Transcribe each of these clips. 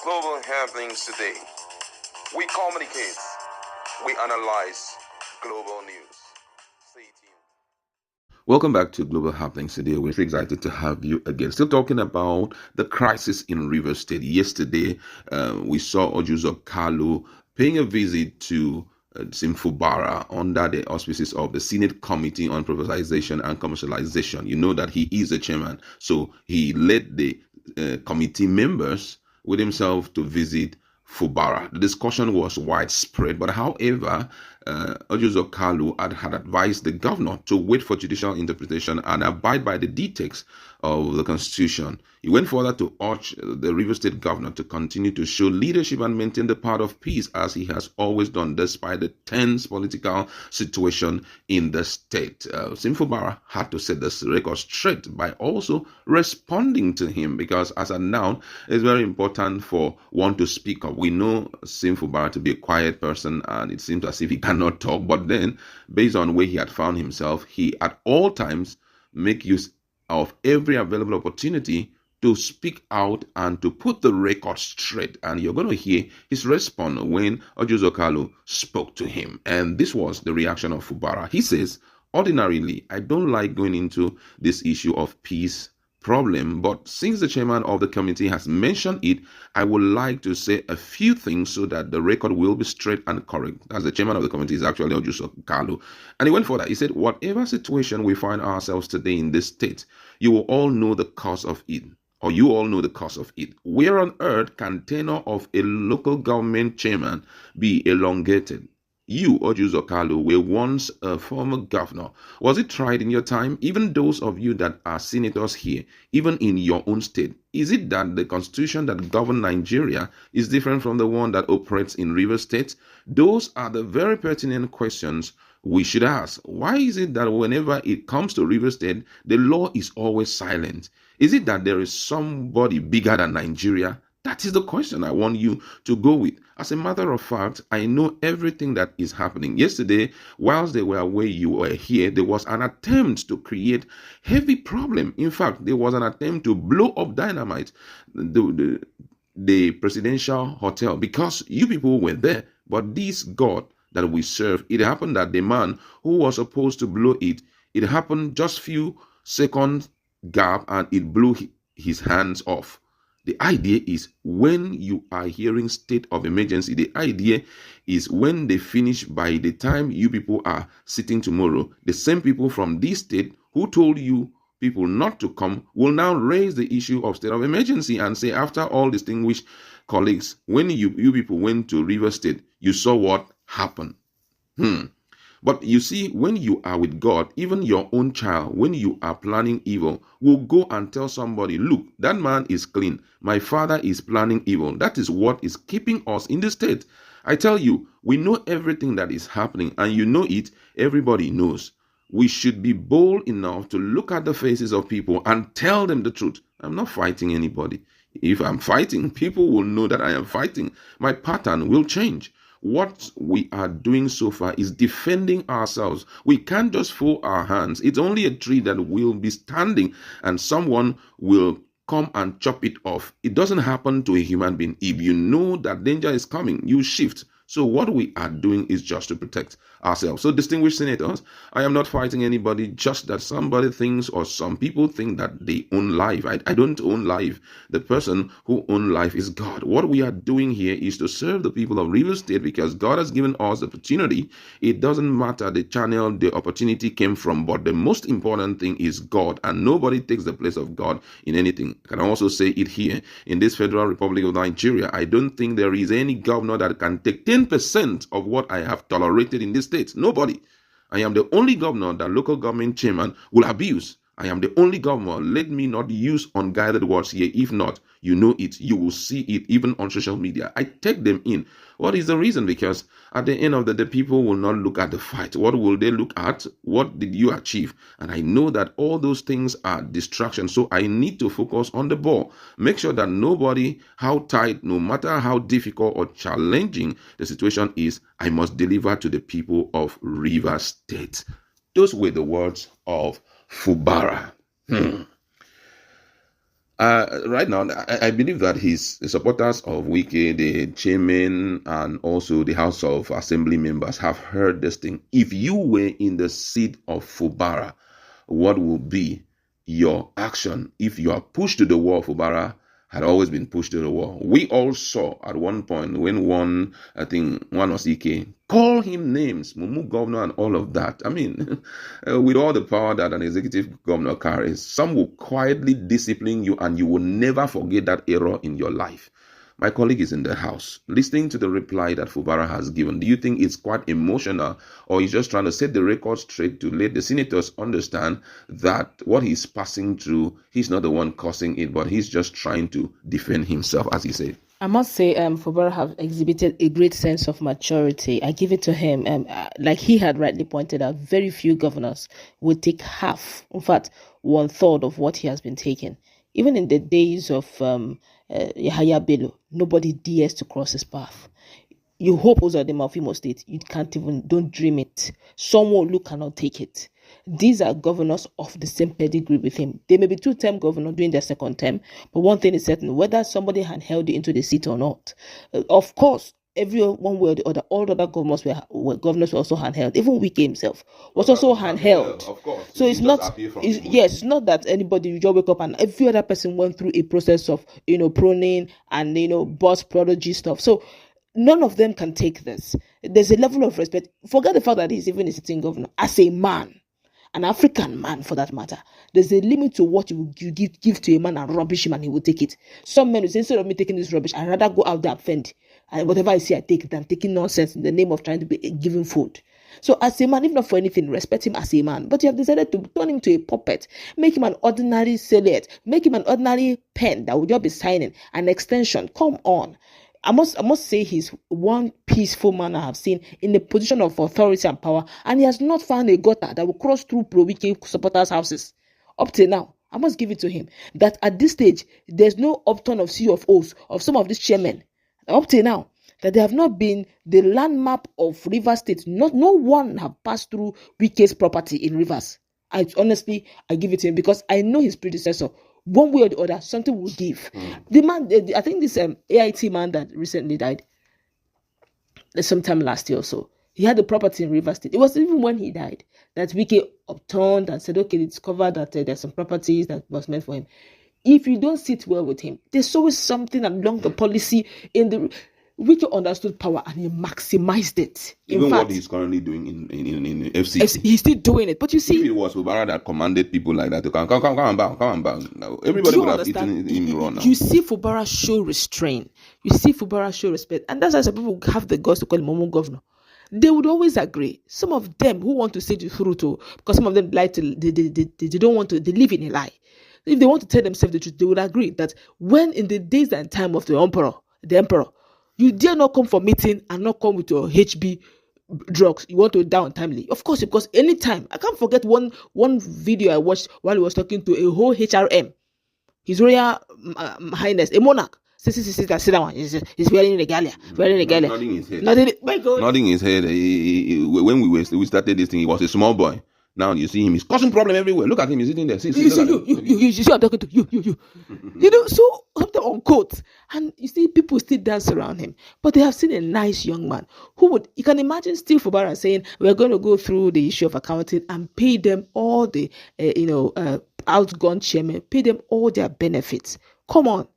Global happenings today. We communicate. We analyze global news. Stay tuned. Welcome back to Global Happenings today. We're excited to have you again. Still talking about the crisis in Rivers State. Yesterday, we saw Ojuzo Kalu paying a visit to Fubara under the auspices of the Senate Committee on Privatization and Commercialization. You know that he is the chairman, so he led the committee members with himself to visit Fubara. The discussion was widespread, but however, Ojuzo Kalu had advised the governor to wait for judicial interpretation and abide by the dictates of the constitution. He went further to urge the Rivers State governor to continue to show leadership and maintain the path of peace as he has always done despite the tense political situation in the state. Fubara had to set this record straight by also responding to him because as a noun, it's very important for one to speak up. We know Fubara to be a quiet person and it seems as if he cannot talk, but then based on where he had found himself, he at all times make use of every available opportunity to speak out and to put the record straight. And you're going to hear his response when Ojuzo Kalu spoke to him. And this was the reaction of Fubara. He says, ordinarily, I don't like going into this issue of peace problem, but since the chairman of the committee has mentioned it, I would like to say a few things so that the record will be straight and correct. As the chairman of the committee is actually Ojuzo Kalu. And he went further. He said, whatever situation we find ourselves today in this state, you will all know the cause of it. Or you all know the cause of it. Where on earth can tenure of a local government chairman be elongated? You, Ojuzo Kalu, were once a former governor. Was it tried in your time? Even those of you that are senators here, even in your own state, is it that the constitution that governs Nigeria is different from the one that operates in Rivers State? Those are the very pertinent questions we should ask. Why is it that whenever it comes to Rivers State, the law is always silent? Is it that there is somebody bigger than Nigeria? That is the question I want you to go with. As a matter of fact, I know everything that is happening. Yesterday, whilst they were away, you were here, there was an attempt to create heavy problem. In fact, there was an attempt to blow up dynamite the presidential hotel because you people were there. But this God that we serve, it happened that the man who was supposed to blow it, it happened just few seconds gap and it blew his hands off. The idea is when you are hearing state of emergency, the idea is when they finish, by the time you people are sitting tomorrow, the same people from this state who told you people not to come will now raise the issue of state of emergency and say, after all distinguished colleagues, when you people went to River State, you saw what happened. But you see, when you are with God, even your own child, when you are planning evil, will go and tell somebody, look, that man is clean. My father is planning evil. That is what is keeping us in the state. I tell you, we know everything that is happening, and you know it, everybody knows. We should be bold enough to look at the faces of people and tell them the truth. I'm not fighting anybody. If I'm fighting, people will know that I am fighting. My pattern will change. What we are doing so far is defending ourselves. We can't just fold our hands. It's only a tree that will be standing and someone will come and chop it off. It doesn't happen to a human being. If you know that danger is coming, you shift. So what we are doing is just to protect ourselves. So distinguished senators, I am not fighting anybody, just that somebody thinks or some people think that they own life. I don't own life. The person who owns life is God. What we are doing here is to serve the people of Rivers State because God has given us the opportunity. It doesn't matter the channel the opportunity came from, but the most important thing is God, and nobody takes the place of God in anything. I can also say it here in this Federal Republic of Nigeria. I don't think there is any governor that can take 10% of what I have tolerated in this state. Nobody. I am the only governor that local government chairman will abuse. I am the only governor. Let me not use unguided words here. If not, you know it. You will see it even on social media. I take them in. What is the reason? Because at the end of the day, people will not look at the fight. What will they look at? What did you achieve? And I know that all those things are distractions. So I need to focus on the ball. Make sure that nobody, how tight, no matter how difficult or challenging the situation is, I must deliver to the people of Rivers State. Those were the words of Fubara. Right now, I believe that the supporters of Wike, the chairman, and also the House of Assembly members have heard this thing. If you were in the seat of Fubara, what will be your action if you are pushed to the wall? Fubara had always been pushed to the wall. We all saw at one point when one was Ike, call him names, Mumu governor and all of that. I mean, with all the power that an executive governor carries, some will quietly discipline you and you will never forget that error in your life. My colleague is in the house listening to the reply that Fubara has given. Do you think it's quite emotional, or he's just trying to set the record straight to let the senators understand that what he's passing through, he's not the one causing it, but he's just trying to defend himself, as he said? I must say, Fubara have exhibited a great sense of maturity. I give it to him. Like he had rightly pointed out, very few governors would take half, in fact, 1/3 of what he has been taking. Even in the days of Yahaya Bello, nobody dares to cross his path. You hope Uzodinma of Imo State, you don't dream it. Someone who cannot take it. These are governors of the same pedigree with him. They may be two-term governor doing their second term, but one thing is certain, whether somebody had held you into the seat or not. Of course, every one way or the other, all other governors were also handheld. Even Wike himself was also handheld. Of course. So it's not that anybody you just wake up and every other person went through a process of proning and boss prodigy stuff. So none of them can take this. There's a level of respect. Forget the fact that he's even a sitting governor. As a man, an African man for that matter, there's a limit to what you give to a man and rubbish him and he will take it. Some men will say, instead of me taking this rubbish, I'd rather go out there and fend. And whatever I see, I take it. I'm taking nonsense in the name of trying to be giving food. So as a man, if not for anything, respect him as a man. But you have decided to turn him to a puppet, make him an ordinary select, make him an ordinary pen that will just be signing, an extension. Come on. I must say he's one peaceful man I have seen in the position of authority and power, and he has not found a gutter that will cross through pro-Wike supporters' houses. Up till now, I must give it to him that at this stage, there's no upturn of CFOs of some of these chairmen. Up till now, that they have not been the land map of Rivers State. No one have passed through Wike's property in Rivers. I give it to him because I know his predecessor. One way or the other, something will give. The man, I think this AIT man that recently died, sometime last year or so, he had the property in Rivers State. It was even when he died that Wike upturned and said, okay, it's covered that there's some properties that was meant for him. If you don't sit well with him, there's always something along the policy in the... Wike understood power and he maximized it. Even what he's currently doing in FCC. He's still doing it. But you see... If it was Fubara that commanded people like that to come and bow. Now, everybody would have eaten him raw now. You see Fubara show restraint. You see Fubara show respect. And that's why some people have the guts to call him Momo governor. They would always agree. Some of them who want to say the truth, because some of them lie to... They don't want to... They live in a lie. If they want to tell themselves the truth, they would agree that when in the days and time of the emperor, you dare not come for meeting and not come with your HB drugs. You want to die untimely. Of course, because anytime. I can't forget one video I watched while he was talking to a whole HRM. His Royal Highness, a monarch. Sit down. He's wearing regalia. Nodding his head. Nodding his head. When we started this thing, he was a small boy. Now you see him, he's causing problem everywhere. Look at him, he's sitting there. You see I'm talking to you. So something on coat. And you see people still dance around him. But they have seen a nice young man you can imagine Steve Fubara saying, we're going to go through the issue of accounting and pay them all the, outgone chairmen, pay them all their benefits. Come on.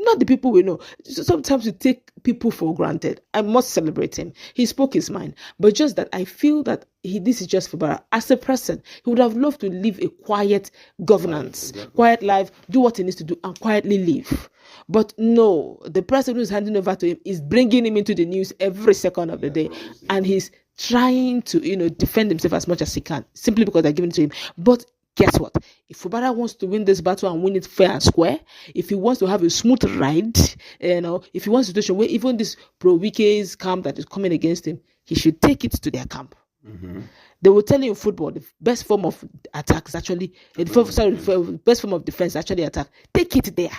Not the people we know. Sometimes we take people for granted. I must celebrate him. He spoke his mind. But just that I feel that this is just Fubara. As a person, he would have loved to live a quiet governance, quiet life, do what he needs to do, and quietly live. But no, the person who's handing over to him is bringing him into the news every second of the day. And he's trying to, defend himself as much as he can, simply because they're giving it to him. But guess what? If Fubara wants to win this battle and win it fair and square, if he wants to have a smooth ride, if he wants a situation where even this pro-Wike's camp that is coming against him, he should take it to their camp. Mm-hmm. They will tell you in football, the best form of attack is actually, best form of defense is actually attack. Take it there.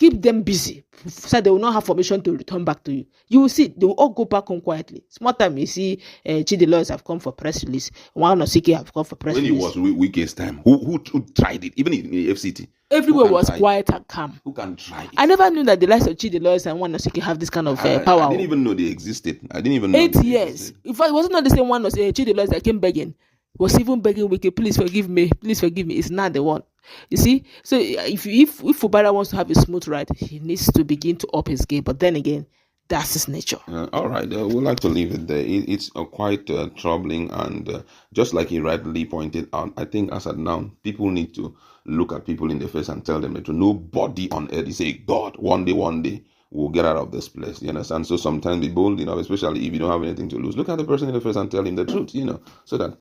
Keep them busy so they will not have permission to return back to you. You will see they will all go back home quietly. Small time you see Chidi lawyers have come for press release. One or CK have come for press When release. it was Wike's time, who tried it? Even in the FCT. Everywhere was quiet and calm. Who can try it? I never knew that the likes of Chidi lawyers and one or CK have this kind of power. I didn't even know they existed. I didn't even know 8 years. If I wasn't not the same one was Chidi lawyers that came begging. Was even begging Wike, please forgive me, it's not the one. You see, so if Fubara wants to have a smooth ride, he needs to begin to up his game. But then again, that's his nature. All right, we'd like to leave it there. It's quite troubling, and just like he rightly pointed out, I think as at now, people need to look at people in the face and tell them that nobody on earth is say, God, one day we'll get out of this place. You understand? So sometimes be bold, especially if you don't have anything to lose. Look at the person in the face and tell him the truth, so that